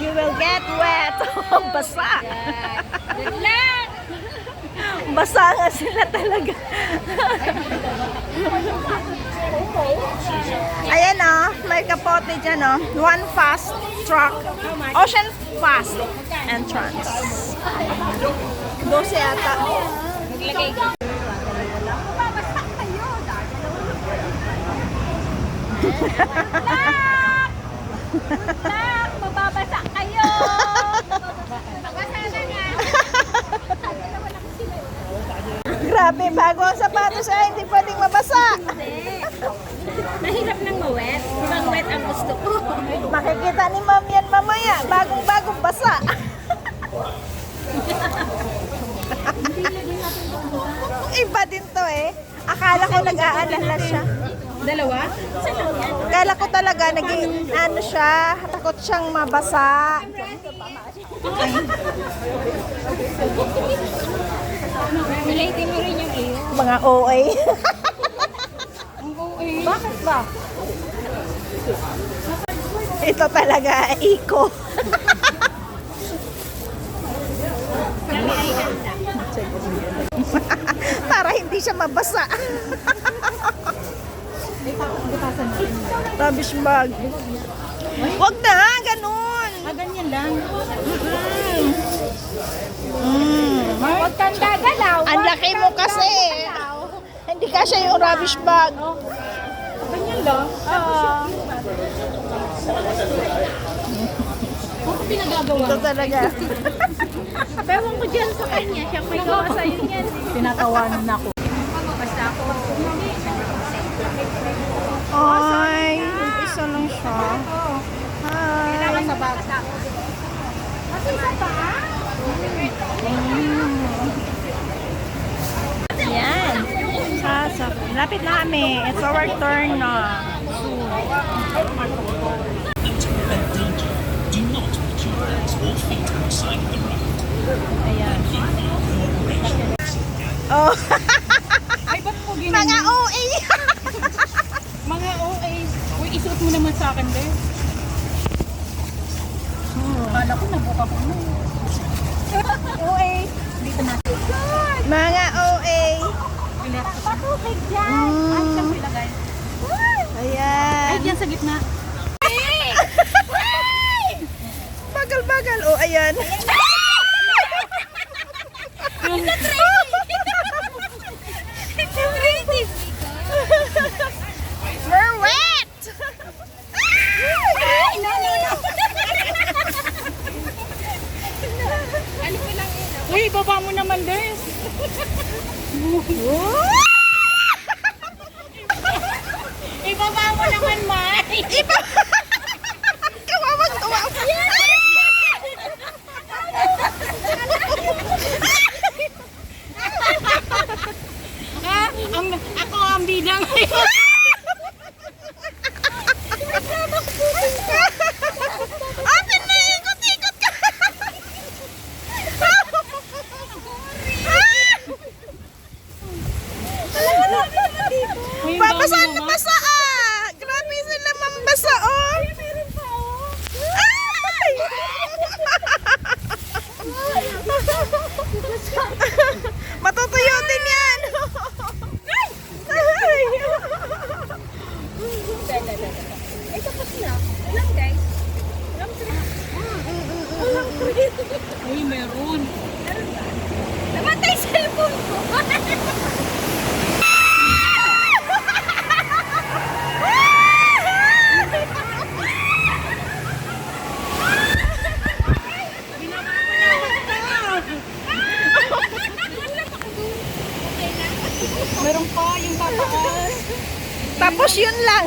You will get wet. Basa. Good luck! Basa nga sila talaga. Ayan o, may kapote dyan o. One fast truck. Ocean fast entrance. 12 ata. Maglagay ka. Luck! Mababasa kayo! Mabasa na nga. Grabe, bago ang sapatos ay hindi pwedeng mabasa. Mahirap nang mawet. Ibang wet ang gusto ko. Makikita ni ma'am yan mamaya. Bagong-bagong basa. Iba din to eh. Akala ko nag-aalala siya. Dalawa? Saan lang yan? Akala ko talaga ano siya, takot siyang mabasa. Relating mo rin yung iyo. Mga OA. Ang OA. Bakit ba? Ito talaga, Iko. Kami ay ganda. Para hindi siya mabasa. Rubbish bag. Wag na, ganun. Ganyan lang. Huwag kang gagalaw. Ang laki mo kasi. Hindi kasya yung rubbish bag. Ganyan lang. Ako pinagagawa. Ito talaga. Ewan ko dyan sa kanya. Siya may gawa sa'yo niyan. Tinatawanan ako. Basta ako. Ay, isa lang siya. Kailangan Hi. sa bata. Kasi isa pa? Yan. Lapit na kami. It's our turn na. Do not put your hands or feet outside the road. Ayan. Oh, Ay, ba't mo ganyan? mga OA. Mga OA. Uy, isuot mo naman sa akin, be. Kala ko nabuka ko na. OA. Dito na. Mga OA. Patubig dyan. Ay, saan ko ilagay? Ay, Ayan. dyan sa gitna. Bagal-bagal. Oh, ayan. We're wet. Uy, baba mo naman, Des. Ibaba mo naman, Mai. Kawawang tuwa. Ako ang bidang ngayon. Atin na, ikot-ikot ka. Babasa na basa ah. Grabe sila mambasa oh. Ay! Matutuyo din yan. Ay! Ay, tapos na. Alam, guys. Alam, Uy, meron. Namatay cellphone ko. Meron pa yung tataas. Tapos yun lang.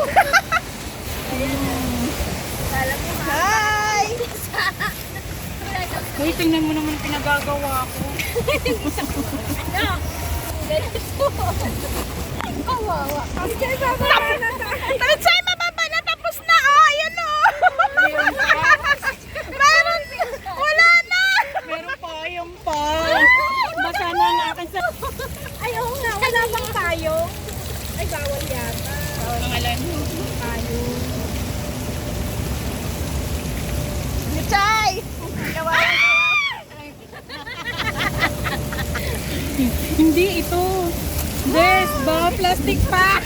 Hi! Uy, tingnan mo naman pinagagawa ko. Kawawa. Tapos sa'yo mababa na tapos na oh. Ayan oh. Meron. Wala na. Meron pa, yung pa. Basa na ang akin sa... Ay, oo nga. Wala bang tayo? Ay, bawal yata. Pangalan. Chay! Ay! Gawa. Hindi ito. Des, ba? Plastic pa.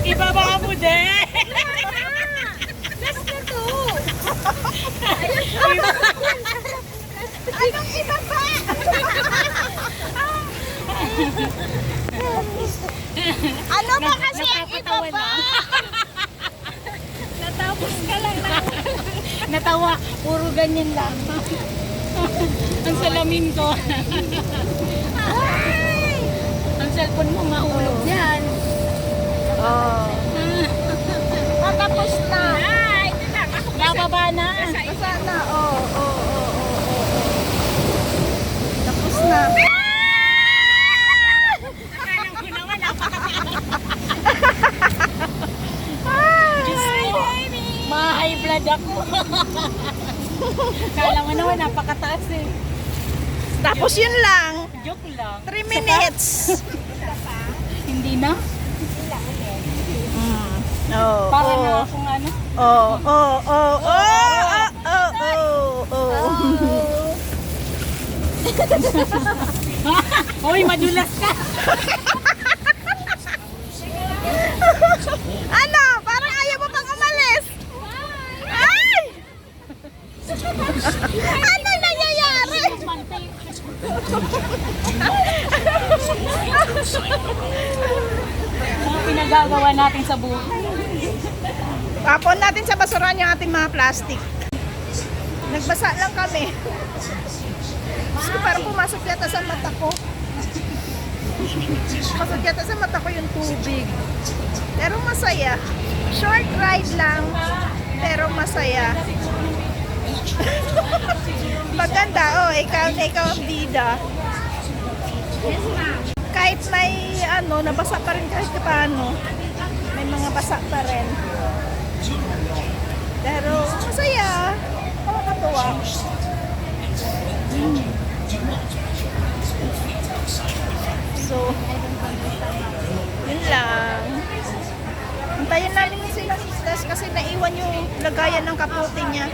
Ibaba mo, Des. Last na to. Anong iba pa? Ano ba kasi ang iba pa? Natapos ka lang na. Natawa. Puro ganyan lang. Ang salamin ko. Ang cellphone mo mahulog yan. Oh. Tapos na. Bababa na. Basa na. Oo. Tapos na. Akala ko naman ma-high blood ako. Akala mo naman napakataas eh. Tapos yun lang. Joke lang. 3 minutes. Hindi na. Oh, Para na akong ano. Hoy, madulas ka. Ano? Parang ayaw mo pang umalis. Ay! Ano nangyayari? Mga pinagagawa natin sa buhay. Tapon natin sa basurahan yung ating mga plastic. Nagbasa lang kami. Gusto ko parang pumasok yata sa mata ko. Pasok yata sa mata ko yung tubig. Pero masaya. Short ride lang. Pero masaya. Maganda. Oh, ikaw ang bida. Kahit may nabasa pa rin kahit paano. May mga basa pa rin. Pero masaya. Nakakatuwa. So, yun lang. Hintayin namin sila sisters kasi naiwan yung lagayan ng kapote niya.